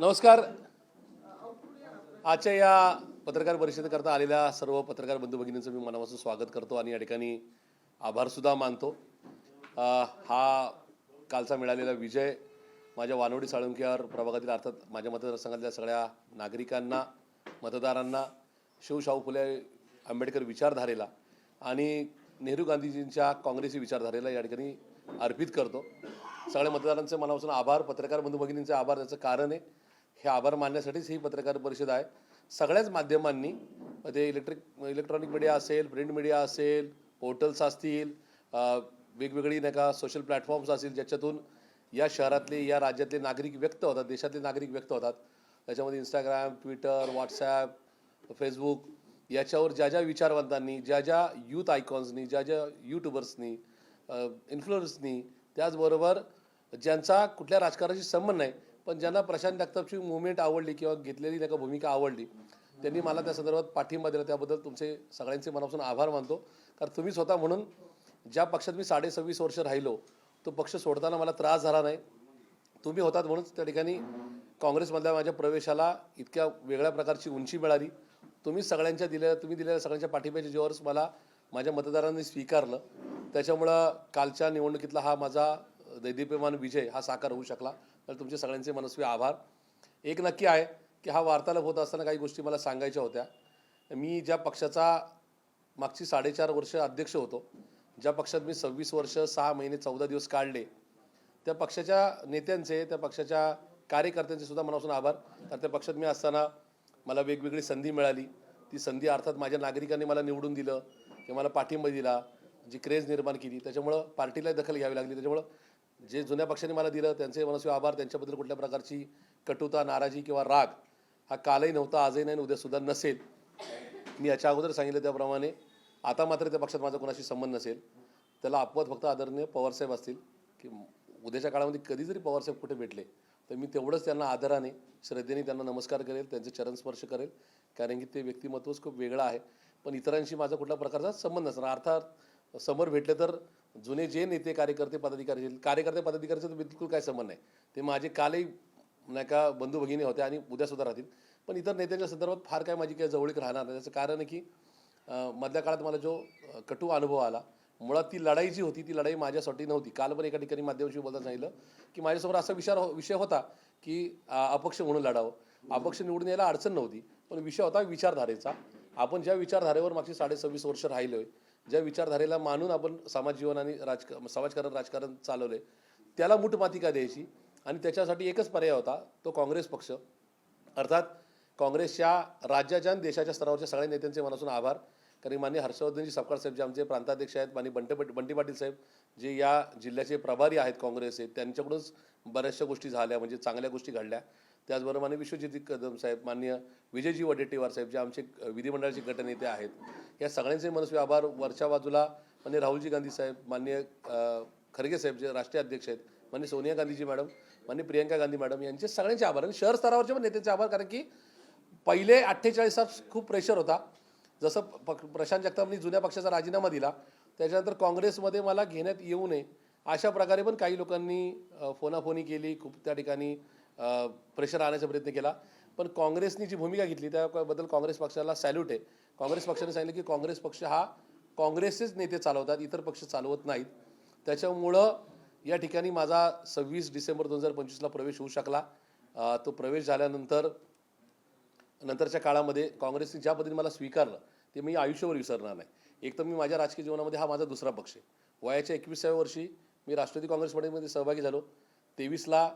नमस्कार. आजच्या या पत्रकार परिषदेकरता आलेल्या सर्व पत्रकार बंधू भगिनींचं मी मनापासून स्वागत करतो आणि या ठिकाणी आभारसुद्धा मानतो. हा कालचा मिळालेला विजय माझ्या वानवडी साळुंक्यावर प्रभागातील अर्थात माझ्या मतदारसंघातल्या सगळ्या नागरिकांना, मतदारांना, शिवशाहू फुले आंबेडकर विचारधारेला आणि नेहरू गांधीजींच्या काँग्रेसी विचारधारेला या ठिकाणी अर्पित करतो. सगळ्या मतदारांचे मनापासून आभार, पत्रकार बंधू भगिनींचे आभार. त्याचं कारण आहे, हे आभार मानण्यासाठीच ही पत्रकार परिषद आहे. सगळ्याच माध्यमांनी, ते इलेक्ट्रॉनिक मीडिया असेल, प्रिंट मीडिया असेल, पोर्टल्स असतील, वेगवेगळी नाही का सोशल प्लॅटफॉर्म्स असतील, ज्याच्यातून या शहरातले, या राज्यातले नागरिक व्यक्त होतात, देशातले नागरिक व्यक्त होतात. त्याच्यामध्ये इंस्टाग्राम, ट्विटर, व्हॉट्सॲप, फेसबुक याच्यावर ज्या ज्या विचारवंतांनी, ज्या ज्या यूथ आयकॉन्सनी, ज्या ज्या यूट्यूबर्सनी, इन्फ्लुएन्सनी, त्याचबरोबर ज्यांचा कुठल्या राजकारणाशी संबंध नाही पण ज्यांना प्रशांत जगतापची मुवमेंट आवडली किंवा घेतलेली नाही का भूमिका आवडली, त्यांनी मला त्या संदर्भात पाठिंबा दिला. त्याबद्दल तुमचे सगळ्यांचे मनापासून आभार मानतो. कारण तुम्ही स्वतः म्हणून ज्या पक्षात मी 26.5 वर्ष राहिलो, तो पक्ष सोडताना मला त्रास झाला नाही. तुम्ही होतात म्हणूनच त्या ठिकाणी काँग्रेसमधल्या माझ्या प्रवेशाला इतक्या वेगळ्या प्रकारची उंची मिळाली. तुम्ही दिलेल्या सगळ्यांच्या पाठिंब्याच्या जोरच मला माझ्या मतदारांनी स्वीकारलं. त्याच्यामुळं कालच्या निवडणुकीतला हा माझा दैदीप्यमान विजय हा साकार होऊ शकला. तर तुमचे सगळ्यांचे मनस्वी आभार. एक नक्की आहे की हा वार्तालाप होत असताना काही गोष्टी मला सांगायच्या होत्या. मी ज्या पक्षाचा मागची 4.5 वर्ष अध्यक्ष होतो, ज्या पक्षात मी 26 वर्ष 6 महिने 14 दिवस काढले, त्या पक्षाच्या नेत्यांचे, त्या पक्षाच्या कार्यकर्त्यांचे सुद्धा मनापासून आभार. तर त्या पक्षात मी असताना मला वेगवेगळी संधी मिळाली. ती संधी अर्थात माझ्या नागरिकांनी मला निवडून दिलं किंवा मला पाठिंबा दिला, जी क्रेज निर्माण केली, त्याच्यामुळं पार्टीला दखल घ्यावी लागली. त्याच्यामुळं जे जुन्या पक्षाने मला दिलं त्यांचे मनस्वी आभार. त्यांच्याबद्दल कुठल्या प्रकारची कटुता, नाराजी किंवा राग हा कालही नव्हता, आजही नाही, उद्यासुद्धा नसेल. मी याच्या अगोदर सांगितलं त्याप्रमाणे आता मात्र त्या पक्षात माझा कोणाशी संबंध नसेल. त्याला अपवाद फक्त आदरणीय पवारसाहेब असतील, की उद्याच्या काळामध्ये कधी जरी पवारसाहेब कुठे भेटले तर मी तेवढंच त्यांना आदराने, श्रद्धेने त्यांना नमस्कार करेल, त्यांचे चरणस्पर्श करेल. कारण की ते व्यक्तिमत्वच खूप वेगळं आहे. पण इतरांशी माझा कुठल्या प्रकारचा संबंध नसणार. अर्थात समोर भेटले तर जुने जे नेते, कार्यकर्ते, पदाधिकाऱ्यांचा तर बिलकुल काय संबंध नाही. ते माझे कालही नाही का बंधू भगिनी होते आणि उद्यासुद्धा राहतील. पण इतर नेत्यांच्या संदर्भात फार काय माझी काही जवळीक राहणार नाही. त्याचं कारण आहे की मधल्या काळात मला जो कटू अनुभव आला, मुळात ती लढाई जी होती ती लढाई माझ्यासाठी नव्हती. काल पण एका ठिकाणी माध्यमाशी बोलताना सांगितलं की माझ्यासमोर असा विषय होता की अपक्ष म्हणून लढावं. अपक्ष निवडून यायला अडचण नव्हती, पण विषय होता विचारधारेचा. आपण ज्या विचारधारेवर मागची 26.5 वर्ष राहिलोय, ज्या विचारधारेला मानून आपण समाज जीवन आणि राजकारण चालवले, त्याला मूठमाती का द्यायची. आणि त्याच्यासाठी एकच पर्याय होता, तो काँग्रेस पक्ष. अर्थात काँग्रेसच्या राज्याच्या आणि देशाच्या स्तरावरच्या सगळ्या नेत्यांचे मनापासून आभार. कारण माननीय हर्षवर्धनजी सपकाळ साहेब जे आमचे प्रांताध्यक्ष आहेत, माननीय बंटी पाटील साहेब जे या जिल्ह्याचे प्रभारी आहेत काँग्रेसचे, त्यांच्याकडूनच बऱ्याचशा गोष्टी झाल्या, म्हणजे चांगल्या गोष्टी घडल्या. त्याचबरोबर माननीय विश्वजित कदम साहेब, माननीय विजयजी वडेट्टीवार साहेब जे आमचे विधिमंडळाचे गटनेते आहेत, या सगळ्यांचे मनस्वी आभार. वरच्या बाजूला माननीय राहुलजी गांधी साहेब, माननीय खरगे साहेब जे राष्ट्रीय अध्यक्ष आहेत, माननीय सोनिया गांधीजी मॅडम, माननीय प्रियंका गांधी मॅडम, यांचे सगळ्यांचे आभार. आणि शहर स्तरावरचे पण नेत्यांचे आभार. कारण की पहिले 48 तास खूप प्रेशर होता. जसं प्रशांत जगतापनी जुन्या पक्षाचा राजीनामा दिला, त्याच्यानंतर काँग्रेसमध्ये मला घेण्यात येऊ नये अशा प्रकारे पण काही लोकांनी फोनाफोनी केली, खूप त्या ठिकाणी प्रेशर आणण्याचा प्रयत्न केला. पण काँग्रेसनी जी भूमिका घेतली त्याबद्दल काँग्रेस पक्षाला सॅल्यूट आहे. काँग्रेस पक्षाने सांगितलं की काँग्रेस पक्ष हा काँग्रेसचेच नेते चालवतात, इतर पक्ष चालवत नाहीत. त्याच्यामुळं या ठिकाणी माझा 26 डिसेंबर 2025ला प्रवेश होऊ शकला. तो प्रवेश झाल्यानंतर नंतरच्या काळामध्ये काँग्रेसने ज्या पद्धतीने मला स्वीकारलं ते मी आयुष्यभर विसरणार नाही. एक तर मी माझ्या राजकीय जीवनामध्ये हा माझा दुसरा पक्ष आहे. वयाच्या 21व्या वर्षी मी राष्ट्रवादी काँग्रेस पार्टीमध्ये सहभागी झालो. 23ला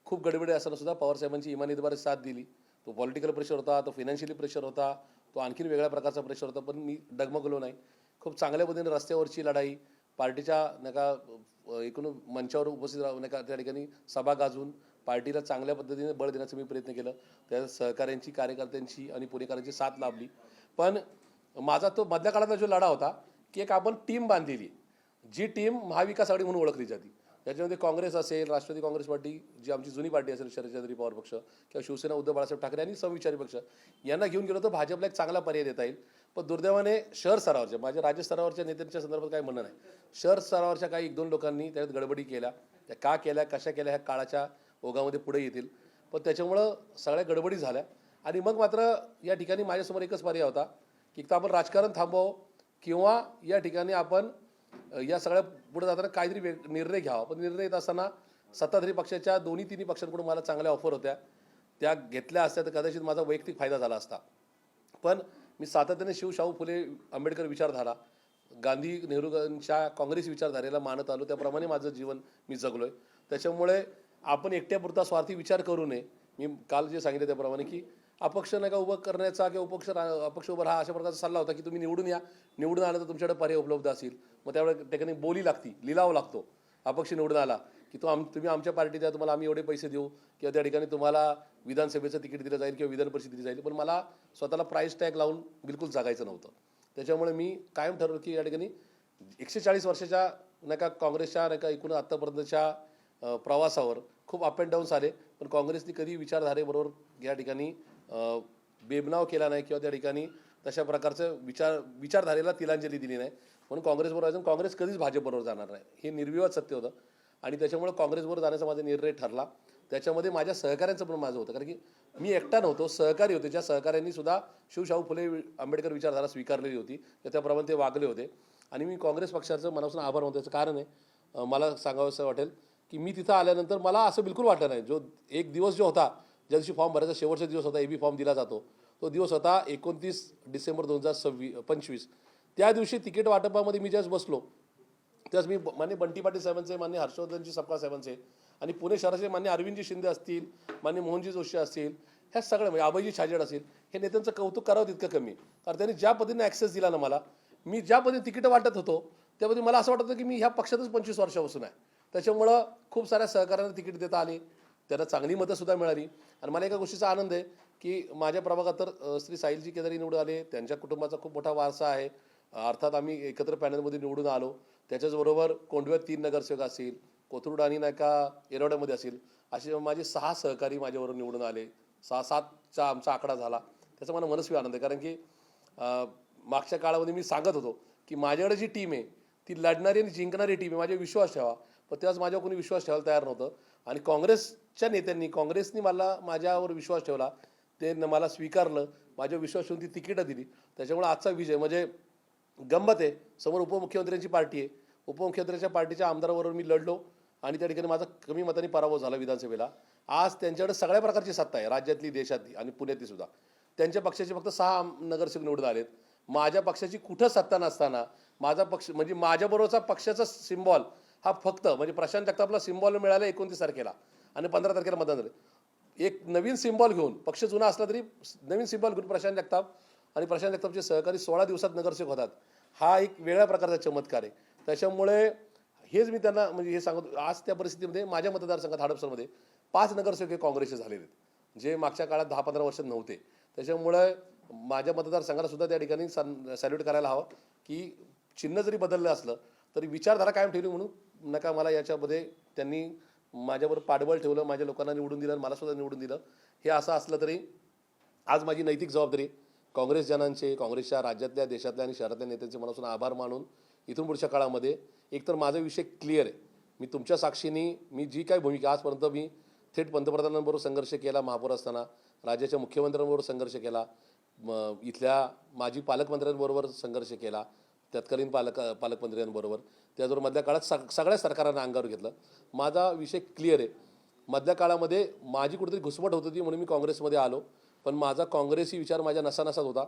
खूप गडबडी असताना सुद्धा पवारसाहेबांची इमानीद्वारे साथ दिली. तो पॉलिटिकल प्रेशर होता, तो फायनान्शियली प्रेशर होता, तो आणखीन वेगळ्या प्रकारचा प्रेशर होता, पण मी डगमगलो नाही. खूप चांगल्या पद्धतीने रस्त्यावरची लढाई, पार्टीच्या नका एकूण मंचावर उपस्थित राहून नका त्या ठिकाणी सभा गाजवून पार्टीला चांगल्या पद्धतीने बळ देण्याचा मी प्रयत्न केला. त्या सहकाऱ्यांची, कार्यकर्त्यांची आणि पुणेकरांची साथ लाभली. पण माझा तो मधल्या काळातला जो लढा होता की एक आपण टीम बांधलेली, जी टीम महाविकास आघाडी म्हणून ओळखली जाते. त्याच्यामध्ये काँग्रेस असेल, राष्ट्रवादी काँग्रेस पार्टी जी आमची जुनी पार्टी असेल, शरदचंद्र पवार पक्ष किंवा शिवसेना उद्धव बाळासाहेब ठाकरे आणि समविचारी पक्ष, यांना घेऊन गेलो तर भाजपला एक चांगला पर्याय देता येईल. पण दुर्दैवाने शहर स्तरावरच्या, माझ्या राज्य स्तरावरच्या नेत्यांच्या संदर्भात काही म्हणणं नाही. शहर स्तरावरच्या काही 1-2 लोकांनी त्यात गडबडी केल्या. त्या का केल्या, कशा केल्या, ह्या काळाच्या ओघामध्ये पुढे येतील. पण त्याच्यामुळं सगळ्या गडबडी झाल्या आणि मग मात्र या ठिकाणी माझ्यासमोर एकच पर्याय होता की एक तर आपण राजकारण थांबवावं किंवा या ठिकाणी आपण या सगळ्या पुढे जाताना काहीतरी निर्णय घ्यावा. पण निर्णय येत असताना सत्ताधारी पक्षाच्या दोन्ही तिन्ही पक्षांकडून मला चांगल्या ऑफर होत्या, त्या घेतल्या असत्या तर कदाचित माझा वैयक्तिक फायदा झाला असता. पण मी सातत्याने शाहू फुले आंबेडकर विचारधारा, गांधी नेहरूंच्या काँग्रेस विचारधारेला मानत आलो, त्याप्रमाणे माझं जीवन मी जगलोय. त्याच्यामुळे आपण एकट्यापुरता स्वार्थी विचार करू नये. मी काल जे सांगितलं त्याप्रमाणे की अपक्ष नका उभं करण्याचा किंवा अपक्ष उभं राहा अशा प्रकारचा सल्ला होता की तुम्ही निवडून या, निवडून आलं तर तुमच्याकडे पर्याय उपलब्ध असेल. मग त्यावेळेला ठिकाणी बोली लागती, लिलाव लागतो. अपक्ष निवडून आला की तुम्ही आमच्या पार्टी द्या, तुम्हाला आम्ही एवढे पैसे देऊ किंवा त्या ठिकाणी तुम्हाला विधानसभेचं तिकीट दिलं जाईल किंवा विधान परिषद दिली जाईल. पण मला स्वतःला प्राईस टॅग लावून बिलकुल जगायचं नव्हतं. त्याच्यामुळे मी कायम ठरवलं की या ठिकाणी 140 वर्षाच्या नाही का काँग्रेसच्या नाही का एकूण आत्तापर्यंतच्या प्रवासावर खूप अप अँड डाऊन्स आले, पण काँग्रेसने कधी विचारधारेबरोबर या ठिकाणी बेबनाव केला नाही किंवा त्या ठिकाणी तशा प्रकारचं विचारधारेला तिलांजली दिली नाही. म्हणून काँग्रेसबरोबर अजून काँग्रेस कधीच भाजपबरोबर जाणार नाही, हे निर्विवाद सत्य होतं. आणि त्याच्यामुळे काँग्रेसबरोबर जाण्याचा माझा निर्णय ठरला. त्याच्यामध्ये माझ्या सहकाऱ्यांचं पण माझं होतं, कारण की मी एकटा नव्हतो, सहकारी होते. ज्या सहकाऱ्यांनी सुद्धा शाहू फुले आंबेडकर विचारधारा स्वीकारलेली होती, त्याप्रमाणे ते वागले होते. आणि मी काँग्रेस पक्षाचं मनापासून आभार मानतो. त्याचं कारण आहे, मला सांगावंसं वाटेल की मी तिथं आल्यानंतर मला असं बिलकुल वाटलं नाही. जो एक दिवस जो होता, ज्या दिवशी फॉर्म भरायचा शेवटचा दिवस होता, AB फॉर्म दिला जातो, तो दिवस होता 29 डिसेंबर 2025. त्या दिवशी तिकीट वाटपामध्ये मी ज्यावेळेस बसलो, त्यावेळेस मी मान्य बंटी पाटील साहेबांचे, मान्य हर्षवर्धनजी सपकाळ साहेबांचे आणि पुणे शहराचे मान्य अरविंदजी शिंदे असतील, मान्य मोहनजी जोशी असतील, ह्या सगळ्या म्हणजे अभयजी छाजेड असतील, हे नेत्यांचं कौतुक करावं तितकं कमी. कारण त्यांनी ज्या पद्धतीने ॲक्सेस दिला ना मला, मी ज्या पद्धतीने तिकीटं वाटत होतो त्यामध्ये मला असं वाटत होतं की मी ह्या पक्षातच 25 वर्षापासून आहे. त्याच्यामुळं खूप साऱ्या सहकाऱ्यांना तिकीट देता आली, त्यांना चांगली मतंसुद्धा मिळाली. आणि मला एका गोष्टीचा आनंद आहे की माझ्या प्रभागात तर श्री साहिलजी केदारी निवडून आले, त्यांच्या कुटुंबाचा खूप मोठा वारसा आहे. अर्थात आम्ही एकत्र पॅनलमध्ये निवडून आलो. त्याच्याचबरोबर कोंडव्यात 3 नगरसेवक असतील, कोथरूड आणि नाही का येरवड्यामध्ये असेल, असे माझे 6 सहकारी माझ्यावरून निवडून आले. 6-7चा आमचा आकडा झाला. त्याचा मला मनस्वी आनंद आहे, कारण की मागच्या काळामध्ये मी सांगत होतो की माझ्याकडे जी टीम आहे ती लढणारी आणि जिंकणारी टीम आहे, माझ्यावर विश्वास ठेवा. पण त्याच माझ्यावर कोणी विश्वास ठेवायला तयार नव्हतं. आणि काँग्रेसच्या नेत्यांनी, काँग्रेसनी माझ्यावर विश्वास ठेवला, ते मला स्वीकारलं, माझ्यावर विश्वास ठेवून ती तिकीटं दिली. त्याच्यामुळे आजचा विजय म्हणजे गंमत आहे. समोर उपमुख्यमंत्र्यांची पार्टी आहे, उपमुख्यमंत्र्यांच्या पार्टीच्या आमदाराबरोबर मी लढलो आणि त्या ठिकाणी माझा कमी मतांनी पराभव झाला विधानसभेला. आज त्यांच्याकडे सगळ्या प्रकारची सत्ता आहे, राज्यातली, देशातली आणि पुण्यातली सुद्धा. त्यांच्या पक्षाचे फक्त 6 नगरसेवक निवडून आलेत. माझ्या पक्षाची कुठं सत्ता नसताना माझा पक्ष म्हणजे माझ्याबरोबरचा पक्षाचा सिम्बॉल हा फक्त म्हणजे प्रशांत जगतापला सिम्बॉल मिळाला 29 तारखेला आणि 15 तारखेला मतदान झालं. एक नवीन सिम्बॉल घेऊन, पक्ष जुना असला तरी नवीन सिम्बॉल घेऊन प्रशांत जगताप आणि प्रशांत जगतापचे सहकारी 16 दिवसात नगरसेवक होतात. हा एक वेगळ्या प्रकारचा चमत्कार आहे. त्याच्यामुळे हेच मी त्यांना म्हणजे हे सांगतो, आज त्या परिस्थितीमध्ये माझ्या मतदारसंघात हडपसरमध्ये 5 नगरसेवक हे काँग्रेसचे झालेले आहेत, जे मागच्या काळात 10-15 वर्षात नव्हते. त्याच्यामुळे माझ्या मतदारसंघाला सुद्धा त्या ठिकाणी सॅल्यूट करायला हवं की चिन्ह जरी बदललं असलं तरी विचारधारा कायम ठेवली. म्हणून नका मला याच्यामध्ये त्यांनी माझ्यावर पाठबळ ठेवलं, माझ्या लोकांना निवडून दिलं, मला सुद्धा निवडून दिलं. हे असं असलं तरी आज माझी नैतिक जबाबदारी काँग्रेस जनांचे, काँग्रेसच्या राज्यातल्या, देशातल्या आणि शहरातल्या नेत्यांचे मनापासून आभार मानून इथून पुढच्या काळामध्ये एकतर माझा विषय क्लिअर आहे. मी तुमच्या साक्षीने मी जी काही भूमिका आजपर्यंत मी थेट पंतप्रधानांबरोबर संघर्ष केला, महापौर असताना राज्याच्या मुख्यमंत्र्यांबरोबर संघर्ष केला, इथल्या माजी पालकमंत्र्यांबरोबर संघर्ष केला, तत्कालीन पालकमंत्र्यांबरोबर, त्याचबरोबर मधल्या काळात सगळ्या सरकारांना अंगावर घेतलं. माझा विषय क्लिअर आहे. मधल्या काळामध्ये माझी कुठेतरी घुसमट होत होती म्हणून मी काँग्रेसमध्ये आलो, पण माझा काँग्रेसी विचार माझ्या नसानसात होता.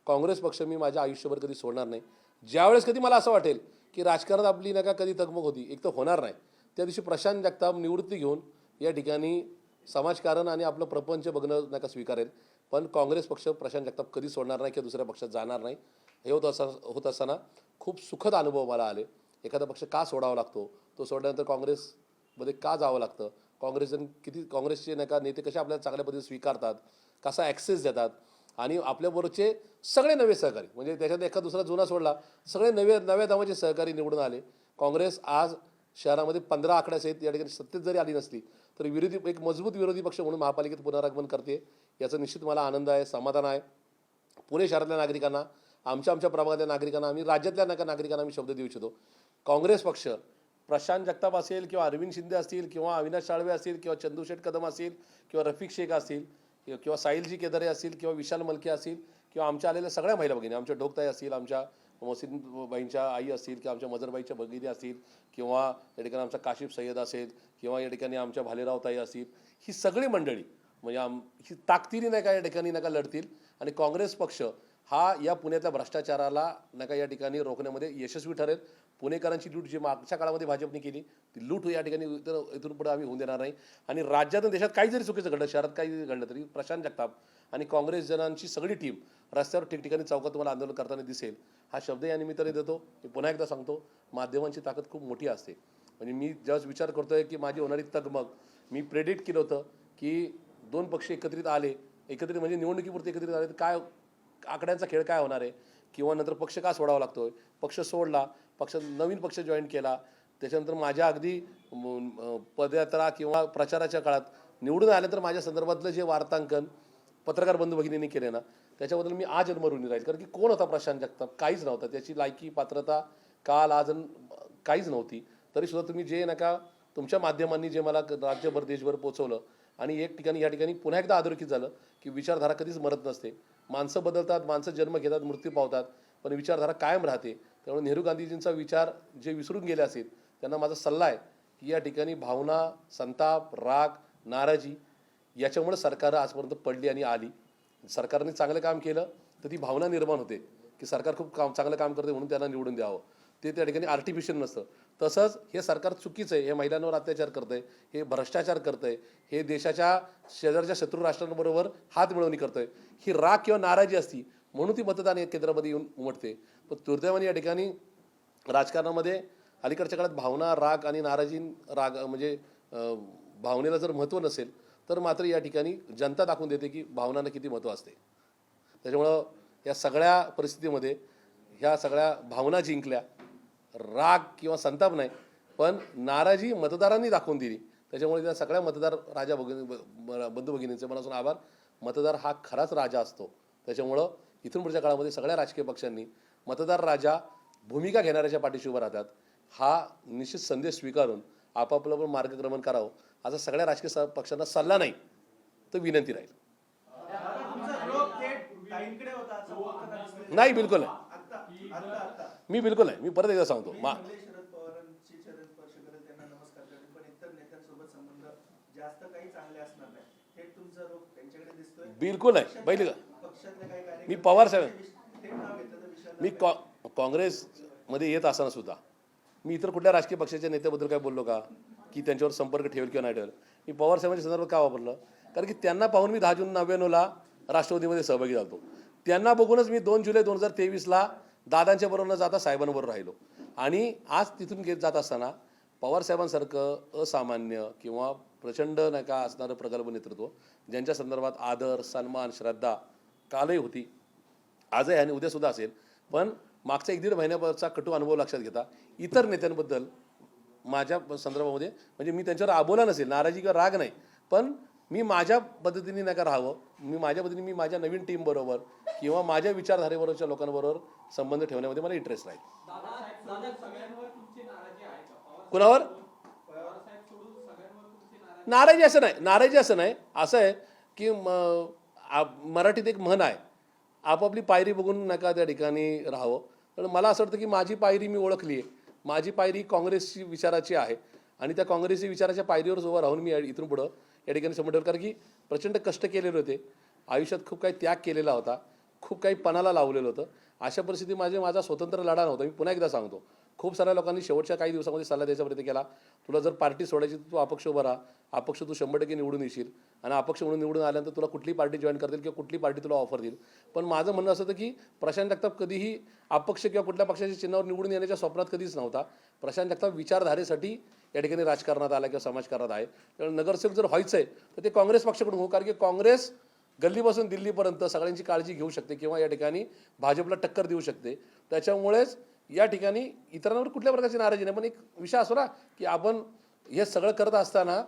काँग्रेस पक्ष मी माझ्या आयुष्यभर कधी सोडणार नाही. ज्यावेळेस कधी मला असं वाटेल की राजकारणात आपली नका कधी तगमग होती, एक तर होणार नाही, त्या दिवशी प्रशांत जगताप निवृत्ती घेऊन या ठिकाणी समाजकारण आणि आपलं प्रपंच बघणं नका स्वीकारेल. पण काँग्रेस पक्ष प्रशांत जगताप कधी सोडणार नाही किंवा दुसऱ्या पक्षात जाणार नाही. हे होत असताना खूप सुखद अनुभव मला आले. एखादा पक्ष का सोडावा लागतो, तो सोडल्यानंतर काँग्रेसमध्ये का जावं लागतं, काँग्रेसचे नका नेते कसे आपल्याला चांगल्या पद्धतीने स्वीकारतात, कसा ॲक्सेस देतात आणि आपल्याबरोबरचे सगळे नवे सहकारी म्हणजे त्याच्यात एखादा दुसरा जुना सोडला, सगळे नव्या दामाचे सहकारी निवडून आले. काँग्रेस आज शहरामध्ये 15 आकड्यासहित या ठिकाणी सत्तेत जरी आली नसली तरी एक मजबूत विरोधी पक्ष म्हणून महापालिकेत पुनरागमन करते. याचा निश्चित मला आनंद आहे, समाधान आहे. पुणे शहरातल्या नागरिकांना, आमच्या प्रभागातल्या नागरिकांना, आम्ही राज्यातल्या नागरिकांना आम्ही शब्द देऊ इच्छितो, काँग्रेस पक्ष प्रशांत जगताप असेल किंवा अरविंद शिंदे असतील किंवा अविनाश साळवे असतील किंवा चंदूशेठ कदम असतील किंवा रफिक शेख असतील किंवा साहिलजी केदारे असतील किंवा विशाल मलके असतील किंवा आमच्या आलेल्या सगळ्या महिला भगिनी, आमच्या ढोकताई असतील, आमच्या मोहसिनबाईंच्या आई असतील किंवा आमच्या मजरबाईच्या भगिनी असतील किंवा या ठिकाणी आमचा काशिफ सय्यद असेल किंवा या ठिकाणी आमच्या भालेरावताई असतील, ही सगळी मंडळी म्हणजे ही ताकदीने नाही का या ठिकाणी नका लढतील. आणि काँग्रेस पक्ष हा या पुण्यातल्या भ्रष्टाचाराला नका या ठिकाणी रोखण्यामध्ये यशस्वी ठरेल. पुणेकरांची लूट जी मागच्या काळामध्ये भाजपने केली ती लूट या ठिकाणी इथून पुढे आम्ही होऊन देणार नाही. आणि राज्यात आणि देशात काही जरी चुकीचं घडलं, शहरात काही जरी घडलं तरी प्रशांत जगताप आणि काँग्रेस जनांची सगळी टीम रस्त्यावर ठिकठिकाणी चौकात तुम्हाला आंदोलन करताना दिसेल. हा शब्द या निमित्ताने देतो. मी पुन्हा एकदा सांगतो, माध्यमांची ताकद खूप मोठी असते. म्हणजे मी ज्यावेळेस विचार करतोय की माझी होणारी तगमग, मी प्रेडिक्ट केलं होतं की दोन पक्ष एकत्रित आले, एकत्रित म्हणजे निवडणुकीपुरते एकत्रित आले तर काय आकड्यांचा खेळ काय होणार आहे किंवा नंतर पक्ष का सोडावा लागतोय. पक्ष सोडला, नवीन पक्ष जॉईन केला, त्याच्यानंतर माझ्या अगदी पदयात्रा किंवा प्रचाराच्या काळात निवडून आल्यानंतर माझ्या संदर्भातलं जे वार्तांकन पत्रकार बंधू भगिनींनी केले ना, त्याच्याबद्दल मी आज जन्मरून राहील. कारण की कोण होता प्रशांत जगताप? काहीच नव्हता. त्याची लायकी पात्रता काल आज काहीच नव्हती. तरीसुद्धा तुम्ही जे नका तुमच्या माध्यमांनी जे मला राज्यभर देशभर पोचवलं आणि एक ठिकाणी या ठिकाणी पुन्हा एकदा अधोरेखित झालं की विचारधारा कधीच मरत नसते. माणसं बदलतात, माणसं जन्म घेतात, मृत्यू पावतात, पण विचारधारा कायम राहते. त्यामुळे नेहरू गांधीजींचा विचार जे विसरून गेले असेल त्यांना माझा सल्ला आहे की या ठिकाणी भावना, संताप, राग, नाराजी याच्यामुळे सरकार आजपर्यंत पडली आणि आली. सरकारने चांगलं काम केलं तर ती भावना निर्माण होते की सरकार खूप चांगलं काम करते म्हणून त्यांना निवडून द्यावं. ते त्या ठिकाणी आर्टिफिशियल नसतं. तसंच हे सरकार चुकीचं आहे, हे महिलांवर अत्याचार करतंय, हे भ्रष्टाचार करतंय, हे देशाच्या शेजारच्या शत्रू राष्ट्रांबरोबर हात मिळवणी करतंय. ही राग किंवा नाराजी असती म्हणून ती मतदान केंद्रामध्ये येऊन उमटते. पण दुर्दैवाने या ठिकाणी राजकारणामध्ये अलीकडच्या काळात भावना, राग आणि नाराजी म्हणजे भावनेला जर महत्त्व नसेल तर मात्र या ठिकाणी जनता दाखवून देते की भावनांना किती महत्त्व असते. त्याच्यामुळं या सगळ्या परिस्थितीमध्ये ह्या सगळ्या भावना जिंकल्या, राग किंवा संताप नाही पण नाराजी मतदारांनी दाखवून दिली. त्याच्यामुळे त्या सगळ्या मतदार राजा बंधू भगिनींचे मनापासून आभार. मतदार हा खराच राजा असतो. त्याच्यामुळं इथून पुढच्या काळामध्ये सगळ्या राजकीय पक्षांनी मतदार राजा भूमिका घेणाऱ्याच्या पाठीशी उभं राहतात हा निश्चित संदेश स्वीकारून आपापलं पण मार्गक्रमण करावं असा सगळ्या राजकीय पक्षांना सल्ला नाही तर विनंती राहील. नाही, बिलकुल नाही. मी बिलकुल नाही. मी परत एकदा सांगतो, बिलकुल नाही. पहिली मी पवार साहेब मी काँग्रेसमध्ये येत असताना सुद्धा मी इतर कुठल्या राजकीय पक्षाच्या नेत्याबद्दल काय बोललो का की त्यांच्यावर संपर्क ठेवेल किंवा नाही ठेवेल. मी पवार साहेबांच्या संदर्भात का वापरलं कारण की त्यांना पाहून मी 10 जून 1999ला राष्ट्रवादीमध्ये सहभागी झालो. त्यांना बघूनच मी 2 जुलै 2023ला दादांच्या बरोबर न जाता साहेबांबरोबर राहिलो. आणि आज तिथून जात असताना पवार साहेबांसारखं असामान्य किंवा प्रचंड नाही का असणारं प्रगल्भ नेतृत्व ज्यांच्या संदर्भात आदर, सन्मान, श्रद्धा कालही होती, आजही आणि उद्यासुद्धा असेल. पण मागच्या 1-1.5 महिन्याचा कटू अनुभव लक्षात घेता इतर नेत्यांबद्दल माझ्या संदर्भामध्ये म्हणजे मी त्यांच्यावर आबोला नसेल, नाराजी किंवा राग नाही, पण मी माझ्या पद्धतीने नाही का राहावं, मी माझ्या पद्धतीने मी माझ्या नवीन टीमबरोबर किंवा माझ्या विचारधारेबरोबरच्या लोकांबरोबर संबंध ठेवण्यामध्ये मला इंटरेस्ट राहील. कुणावर नाराजी असं नाही, नाराजी असं नाही. असं आहे की मराठीत एक म्हण आहे, आपापली पायरी बघून नका त्या ठिकाणी राहावं. तर मला असं वाटतं की माझी पायरी मी ओळखली आहे. माझी पायरी काँग्रेसची विचाराची आहे आणि त्या काँग्रेसची विचाराच्या पायरीवर उभं राहून मी इथून पुढं या ठिकाणी समोर ठेवलं. कारण की प्रचंड कष्ट केलेले होते, आयुष्यात खूप काही त्याग केलेला होता, खूप काही पणाला लावलेलं होतं. अशा परिस्थितीत माझा स्वतंत्र लढा नव्हता. मी पुन्हा एकदा सांगतो, खूप साऱ्या लोकांनी शेवटच्या काही दिवसामध्ये सल्ला द्यायचा प्रयत्न केला, तुला जर पार्टी सोडायची तर तू अपक्ष उभा राहा, अपक्ष तू 100% निवडून येशील आणि अपक्ष म्हणून निवडून आल्यानंतर तुला कुठली पार्टी जॉईन करतील किंवा कुठली पार्टी तुला ऑफर देईल. पण माझं म्हणणं असं होतं की प्रशांत जगताप कधीही अपक्ष किंवा कुठल्या पक्षाच्या चिन्हावर निवडून येण्याच्या स्वप्नात कधीच नव्हता. प्रशांत जगताप विचारधारेसाठी या ठिकाणी राजकारणात आला किंवा समाजकारणात आहे. त्यामुळे नगरसेवक जर व्हायचं आहे तर ते काँग्रेस पक्षाकडून हो, कारण की काँग्रेस गल्लीपासून दिल्लीपर्यंत सगळ्यांची काळजी घेऊ शकते किंवा या ठिकाणी भाजपला टक्कर देऊ शकते. त्याच्यामुळेच या ठिकाणी इतरांवर कुठल्या प्रकारची नाराजी नाही. पण एक विषय असो ना की आपण हे सगळं करत असताना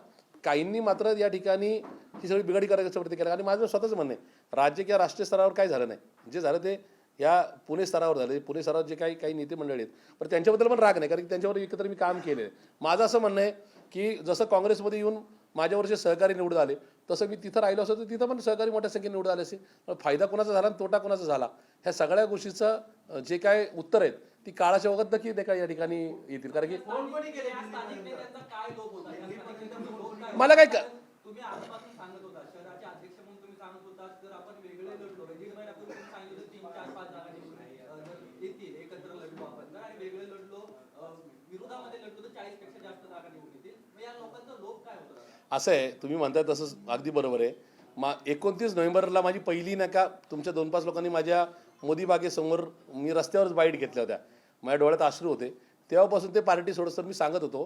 काहींनी मात्र या ठिकाणी ही सगळी बिघाडी करायचा प्रयत्न केला. आणि माझं स्वतःच म्हणणं आहे, राज्य किंवा राष्ट्रीय स्तरावर काय झालं नाही, जे झालं ते या पुणे स्तरावर झाले. पुणे स्तरावर जे काही नेते मंडळी आहेत, पण त्यांच्याबद्दल पण राग नाही, कारण की त्यांच्यावर एकत्र मी काम केले. माझं असं म्हणणं आहे की जसं काँग्रेसमध्ये येऊन माझ्यावरचे सहकारी निवडून आले, तसं मी तिथं राहिलो असतो तर तिथं पण सहकारी मोठ्या संख्येने निवडून आले असे. पण फायदा कोणाचा झाला आणि तोटा कोणाचा झाला, ह्या सगळ्या गोष्टीचं जे काय उत्तर आहेत ती काळाच्या वगत नक्की ते काय या ठिकाणी येतील. कारण की मला काय तुम्ही आजपासून सांगत होता, शहराचे अध्यक्ष म्हणून तुम्ही सांगत होता, तर आपण वेगळे लढलो. 1.5 महिन्यापूर्वी तुम्ही सांगितलं 3-4-5 जागा निवडून येतील, एकत्र लढलो आपण तर, आणि वेगळे लढलो, विरोधामध्ये लढलो तर 40 पेक्षा जास्त जागा निवडून येतील. मग या लोकांचा लोक काय होतं? असं आहे, तुम्ही म्हणताय तसंच अगदी बरोबर आहे. 29 नोव्हेंबरला माझी पहिली नका तुमच्या 2-5 लोकांनी माझ्या मोदी बागेसमोर मी रस्त्यावरच बाईट घेतल्या होत्या, माझ्या डोळ्यात अश्रू होते. तेव्हापासून ते पार्टी सोडत मी सांगत होतो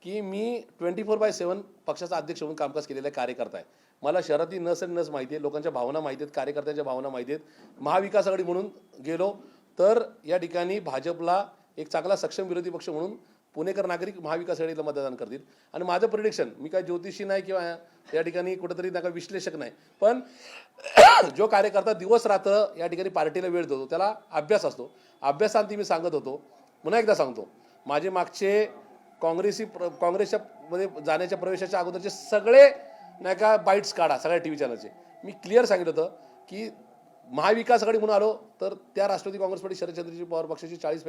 की मी 24/7 पक्षाचा अध्यक्ष म्हणून कामकाज केलेला कार्यकर्ता आहे. मला शहरातली नस आणि नस माहिती आहे, लोकांच्या भावना माहिती आहेत, कार्यकर्त्यांच्या भावना माहिती आहेत. महाविकास आघाडी म्हणून गेलो तर या ठिकाणी भाजपला एक चांगला सक्षम विरोधी पक्ष म्हणून पुणेकर नागरिक महाविकास आघाडीला मतदान करतील. आणि माझं प्रिडिक्शन, मी काय ज्योतिषी नाही किंवा या ठिकाणी कुठेतरी नका विश्लेषक नाही, पण जो कार्यकर्ता दिवस रात्र या ठिकाणी पार्टीला वेळ देतो त्याला अभ्यास असतो. अभ्यासांती मी सांगत होतो, पुन्हा एकदा सांगतो, माझे मागचे काँग्रेसच्या मध्ये जाण्याच्या प्रवेशाच्या अगोदरचे सगळे नाही का बाईट्स काढा सगळ्या टी व्ही चॅनलचे. मी क्लिअर सांगितलं होतं की महाविकास आघाडी म्हणून आलो तर त्या राष्ट्रवादी काँग्रेस पार्टी शरदचंद्रजी पवार पक्षाची 40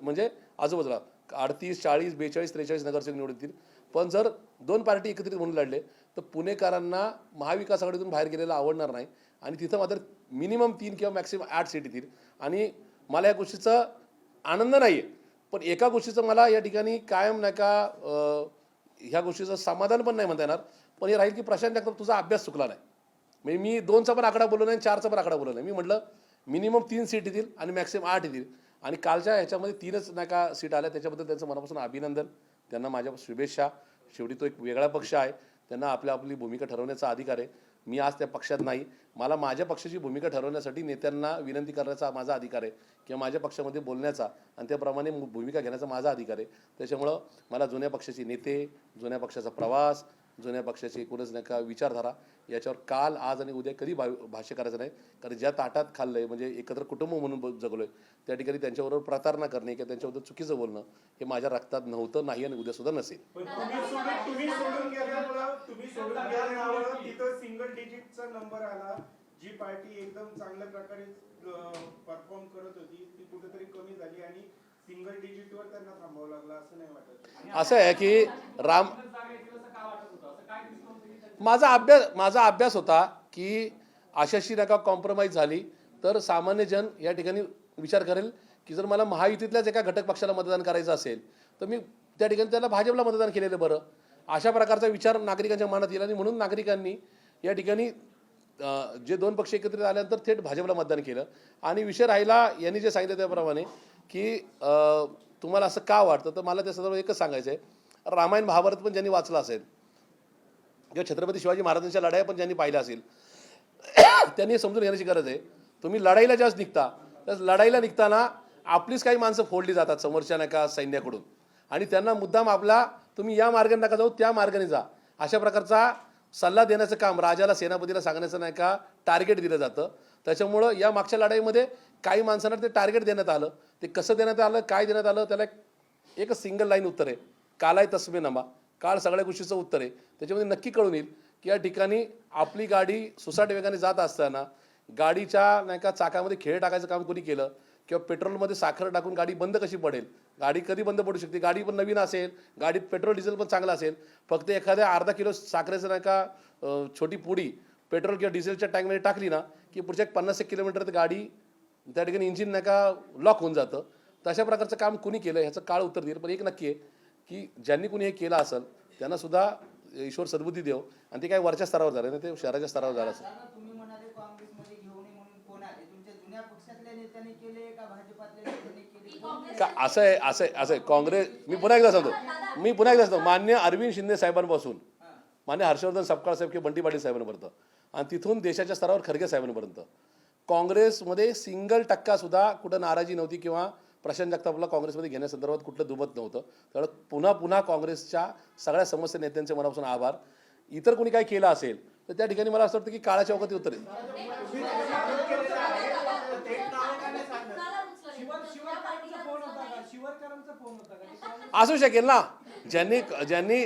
म्हणजे आजूबाजूला 38, 40, 42, 43 नगरसेवक निवडून येतील. पण जर दोन पार्टी एकत्रित म्हणून लढले तर पुणेकरांना महाविकास आघाडीतून बाहेर गेलेला आवडणार नाही, आणि तिथं मात्र मिनिमम 3 किंवा मॅक्सिमम 8 सीट येतील. आणि मला या गोष्टीचा आनंद नाही आहे, पण एका गोष्टीचं मला या ठिकाणी कायम नाही का ह्या गोष्टीचं समाधान पण नाही म्हणता येणार, पण हे राहील की प्रशांत जगताप तुझा अभ्यास चुकला नाही. म्हणजे मी 2चा पण आकडा बोललो नाही, 4चा पण आकडा बोललो नाही. मी म्हटलं मिनिमम 3 सीट येतील आणि मॅक्सिमम 8 येतील, आणि कालच्या ह्याच्यामध्ये 3च नाही का सीट आल्या. त्याच्याबद्दल त्यांचं मनापासून अभिनंदन, त्यांना माझ्या शुभेच्छा. शेवटी तो एक वेगळा पक्ष आहे, त्यांना आपली भूमिका ठरवण्याचा अधिकार आहे. मी आज त्या पक्षात नाही, मला माझ्या पक्षाची भूमिका ठरवण्यासाठी नेत्यांना विनंती करण्याचा माझा अधिकार आहे, किंवा माझ्या पक्षामध्ये बोलण्याचा आणि त्याप्रमाणे भूमिका घेण्याचा माझा अधिकार आहे. त्याच्यामुळं मला जुन्या पक्षाचे नेते, जुन्या पक्षाचा प्रवास, जुन्या पक्षाची एकूणच नाही का विचारधारा याच्यावर काल, आज आणि उद्या कधी भाष्य करायचं नाही. कारण ज्या ताटात खाल्लंय, म्हणजे एकत्र कुटुंब म्हणून जगलोय, त्या ठिकाणी त्यांच्याबरोबर प्रतारणा करणे किंवा त्यांच्याबद्दल चुकीचं बोलणं हे माझ्या रक्तात नव्हतं, नाही आणि उद्या सुद्धा नसेल. सिंगल डिजिटचा नंबर आला, जी पार्टी एकदम चांगल्या प्रकारे परफॉर्म करत होती ती कुठेतरी कमी झाली आणि सिंगल डिजिटवर त्यांना थांबावं लागलं, असं नाही वाटत? असं आहे की माझा अभ्यास होता की अशाशी नका कॉम्प्रोमाइज झाली तर सामान्य जन या ठिकाणी विचार करेल की जर मला महायुतीतल्याच एका घटक पक्षाला मतदान करायचं असेल तर मी त्या ठिकाणी त्याला भाजपला मतदान केलेलं बरं. अशा प्रकारचा विचार नागरिकांच्या मनात येईल, आणि म्हणून नागरिकांनी या ठिकाणी जे 2 पक्ष एकत्रित आल्यानंतर थेट भाजपला मतदान केलं. आणि विषय राहिला यांनी जे सांगितलं त्याप्रमाणे की तुम्हाला असं का वाटतं, तर मला त्या संदर्भात एकच सांगायचं आहे, रामायण महाभारत पण ज्यांनी वाचलं असेल किंवा छत्रपती शिवाजी महाराजांच्या लढाया पण ज्यांनी पाहिल्या असेल त्यांनी समजून घेण्याची गरज आहे. तुम्ही लढाईला ज्यावेळेस निघता तर लढाईला निघताना आपलीच काही माणसं फोडली जातात समोरच्या नका सैन्याकडून, आणि त्यांना मुद्दाम आपला तुम्ही या मार्गाने नका जाऊ, त्या मार्गाने जा, अशा प्रकारचा सल्ला देण्याचं काम राजाला, सेनापतीला सांगण्याचं नाही का टार्गेट दिलं जातं. त्याच्यामुळं या मागच्या लढाईमध्ये काही माणसांना ते टार्गेट देण्यात आलं. ते कसं देण्यात आलं, काय देण्यात आलं, त्याला एकच सिंगल लाईन उत्तर आहे, कालाय तस्मे नमा. काळ सगळ्या गोष्टीचं उत्तर आहे. त्याच्यामध्ये नक्की कळून येईल की या ठिकाणी आपली गाडी सुसाट वेगाने जात असताना गाडीच्या नाही का चाकामध्ये खेळ टाकायचं काम कोणी केलं, किंवा पेट्रोलमध्ये साखर टाकून गाडी बंद कशी पडेल. गाडी कधी बंद पडू शकते, गाडी पण नवीन असेल, गाडीत पेट्रोल डिझेल पण चांगलं असेल, फक्त एखाद्या अर्धा किलो साखरेचं नाही का छोटी पुडी पेट्रोल किंवा डिझेलच्या टँकमध्ये टाकली ना की पुढच्या 50 किलोमीटर गाडी त्या ठिकाणी इंजिन नाही का लॉक होऊन जातं. तशा प्रकारचं काम कुणी केलं ह्याचं काळ उत्तर देईल. पण एक नक्की आहे की ज्यांनी कुणी हे केलं असेल त्यांना सुद्धा ईश्वर सद्बुद्धी देव, आणि ते काय वरच्या स्तरावर झालं ना, ते शहराच्या स्तरावर झालं असेल. तुम्ही म्हणाले काँग्रेसमध्ये घेऊन म्हणून कोण आले, तुमच्या जुन्या पक्षातल्या नेत्यांनी केले का भाजपातल्या नेत्यांनी केले? का असं आहे काँग्रेस, मी पुन्हा एकदा सांगतो, मान्य अरविंद शिंदे साहेबांपासून मान्य हर्षवर्धन सपकाळ साहेब किंवा बंटी पाटील साहेबांपर्यंत, आणि तिथून देशाच्या स्तरावर खरगे साहेबांपर्यंत काँग्रेसमध्ये सिंगल टक्का सुद्धा कुठं नाराजी नव्हती, किंवा प्रशांत जगतापला काँग्रेसमध्ये घेण्यासंदर्भात कुठलं दुमत नव्हतं. त्यामुळे पुन्हा काँग्रेसच्या सगळ्या समस्या नेत्यांचे मनापासून आभार. इतर कोणी काय केलं असेल तर त्या ठिकाणी मला असं वाटतं की काळाच्या वगती उत्तर आहे. शिवरकरांचा फोन होता का? शिवरकरांचा फोन होता का? असू शकेल ना, ज्यांनी ज्यांनी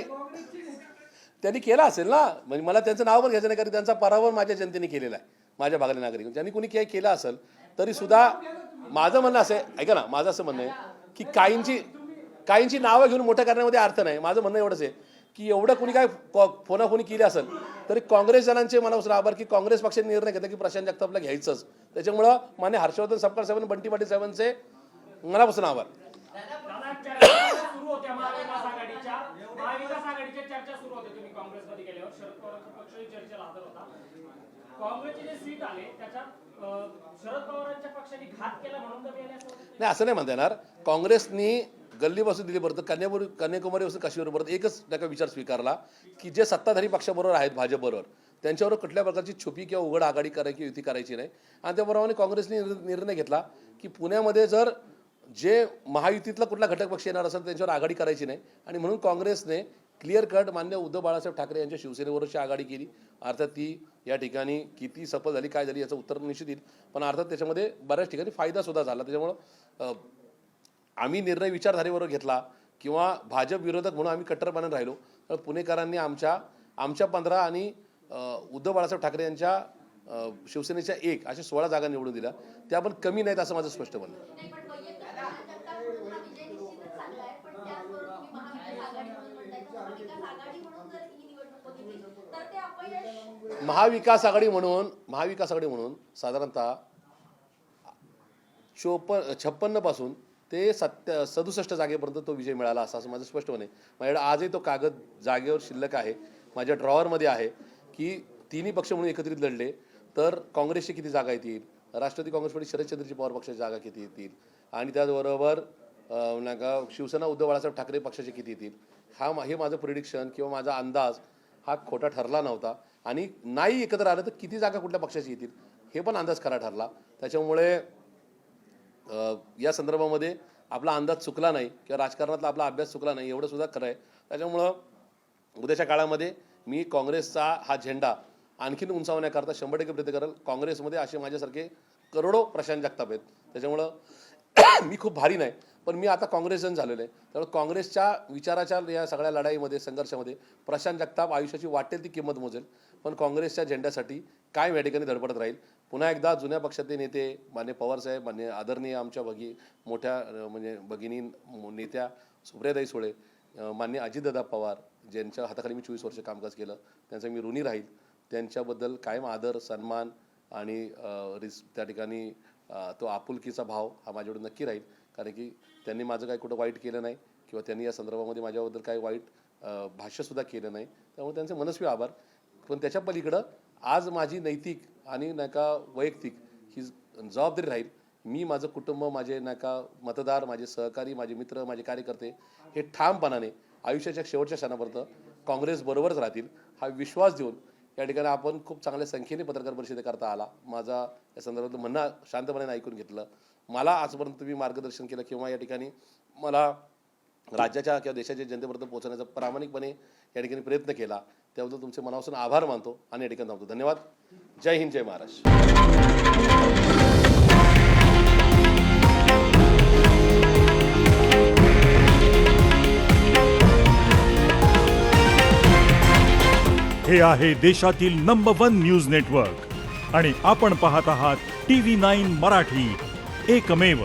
त्यांनी केला असेल ना, म्हणजे मला त्यांचं नाव पण घ्यायचं नाही, कारण त्यांचा पराभव माझ्या जनतेने केलेला आहे, माझ्या भागातील नागरिक. ज्यांनी कोणी काही केलं असेल तरी सुद्धा माझं म्हणणं असं आहे, ऐका ना, माझं असं म्हणणं आहे की काहींची नावं घेऊन मोठं करण्यामध्ये अर्थ नाही. माझं म्हणणं एवढंच आहे की एवढं कोणी काय फोनाफोनी केली असेल तरी काँग्रेस जणांचे मनापासून आभार की काँग्रेस पक्षाने निर्णय घेतला की प्रशांत जगतापला घ्यायचंच. त्याच्यामुळं मान्य हर्षवर्धन सपकाळ साहेबांनी, बंटी पाटील साहेबांचे मनापासून आभार. सुरू होत्या महाविकास आघाडीच्या चर्चा सुरू होत्या. तुम्ही काँग्रेसमध्ये गेल्यावर शरद पवारांचा पक्षही चर्चेला हजर होता. काँग्रेसचे जे सीट आले त्याच्यात शरद पवारांच्या पक्षाने घात केला म्हणून कमी आले असं नाही, असं नाही म्हणता येणार. काँग्रेसनी गल्लीपासून दिल्लीपर्यंत, कन्याकुमारीपासून काश्मीरपर्यंत एकच त्याचा विचार स्वीकारला की जे सत्ताधारी पक्षाबरोबर आहेत, भाजपबरोबर, त्यांच्यावर कुठल्या प्रकारची छुपी किंवा उघड आघाडी करायची, युती करायची नाही. आणि त्याप्रमाणे काँग्रेसने निर्णय घेतला की पुण्यामध्ये जर जे महायुतीतला कुठला घटक पक्ष येणार असेल त्यांच्यावर आघाडी करायची नाही. आणि म्हणून काँग्रेसने क्लिअर कट मान्य उद्धव बाळासाहेब ठाकरे यांच्या शिवसेनेबरोबरची आघाडी केली. अर्थात ती या ठिकाणी किती सफल झाली, काय झाली याचं उत्तर निश्चित येईल, पण अर्थात त्याच्यामध्ये बऱ्याच ठिकाणी फायदा सुद्धा झाला. त्याच्यामुळं आम्ही निर्णय विचारधारेबरोबर घेतला किंवा भाजप विरोधक म्हणून आम्ही कट्टरपणे राहिलो, तर पुणेकरांनी आमच्या 15 आणि उद्धव बाळासाहेब ठाकरे यांच्या शिवसेनेच्या 1 अशा 16 जागा निवडून दिल्या. त्या पण कमी नाहीत असं माझं स्पष्ट म्हणणं आहे. महाविकास आघाडी म्हणून साधारणतः 56 पासून ते 67 जागेपर्यंत तो विजय मिळाला असं माझं स्पष्ट म्हणणे. माझ्याकडे आजही तो कागद जागेवर शिल्लक आहे, माझ्या ड्रॉवरमध्ये आहे की तिन्ही पक्ष म्हणून एकत्रित लढले तर काँग्रेसची किती जागा येतील, राष्ट्रवादी काँग्रेस पार्टी शरदचंद्रजी पवार पक्षाची जागा किती येतील, आणि त्याचबरोबर नाही का शिवसेना उद्धव बाळासाहेब ठाकरे पक्षाचे किती येतील. हे माझं प्रिडिक्शन किंवा माझा अंदाज हा खोटा ठरला नव्हता. आणि नाही एकत्र आलं तर किती जागा कुठल्या पक्षाची येतील हे पण अंदाज खरा ठरला. त्याच्यामुळे या संदर्भामध्ये आपला अंदाज चुकला नाही किंवा राजकारणातला आपला अभ्यास चुकला नाही, एवढं सुद्धा खरं आहे. त्याच्यामुळं उद्याच्या काळामध्ये मी काँग्रेसचा हा झेंडा आणखीन उंचावण्याकरता 100% प्रयत्न करेल. काँग्रेसमध्ये असे माझ्यासारखे करोडो प्रशांत जगताप आहेत. त्याच्यामुळं मी खूप भारी नाही, पण मी आता काँग्रेसजन झालेलो आहे. त्यामुळे काँग्रेसच्या विचाराच्या या सगळ्या लढाईमध्ये, संघर्षामध्ये प्रशांत जगताप आयुष्याची वाटेल ती किंमत मोजेल, पण काँग्रेसच्या झेंड्यासाठी काय या ठिकाणी धडपडत राहील. पुन्हा एकदा जुन्या पक्षातले नेते मान्य पवारसाहेब, मान्य आदरणीय आमच्या मोठ्या म्हणजे भगिनी नेत्या सुप्रियाताई सुळे, मान्य अजितदादा पवार ज्यांच्या हाताखाली मी 24 वर्ष कामकाज केलं, त्यांचा मी ऋणी राहील. त्यांच्याबद्दल कायम आदर, सन्मान आणि त्या ठिकाणी तो आपुलकीचा भाव हा माझ्याकडे नक्की राहील. कारण की त्यांनी माझं काही कुठं वाईट केलं नाही किंवा त्यांनी या संदर्भामध्ये माझ्याबद्दल काही वाईट भाष्यसुद्धा केलं नाही. त्यामुळे त्यांचे मनस्वी आभार. पण त्याच्या पलीकडं आज माझी नैतिक आणि नाही का वैयक्तिक ही जबाबदारी राहील. मी, माझं कुटुंब, माझे नाही का मतदार, माझे सहकारी, माझे मित्र, माझे कार्यकर्ते हे ठामपणाने आयुष्याच्या शेवटच्या क्षणापर्यंत काँग्रेसबरोबरच राहतील हा विश्वास देऊन या ठिकाणी आपण खूप चांगल्या संख्येने पत्रकार परिषदेकरता आला. माझा या संदर्भातलं म्हणणं शांतपणे ऐकून घेतलं. मला आजपर्यंत तुम्ही मार्गदर्शन केलं किंवा या ठिकाणी मला राज्याच्या किंवा देशाच्या जनतेपर्यंत पोहोचण्याचा प्रामाणिकपणे या ठिकाणी प्रयत्न केला, त्याबद्दल तुमचे मनापासून आभार मानतो आणि या ठिकाणी थांबतो. धन्यवाद. जय हिंद, जय महाराष्ट्र. हे आहे देशातील नंबर 1 न्यूज नेटवर्क आणि आपण पाहत आहात TV9 मराठी, एकमेव.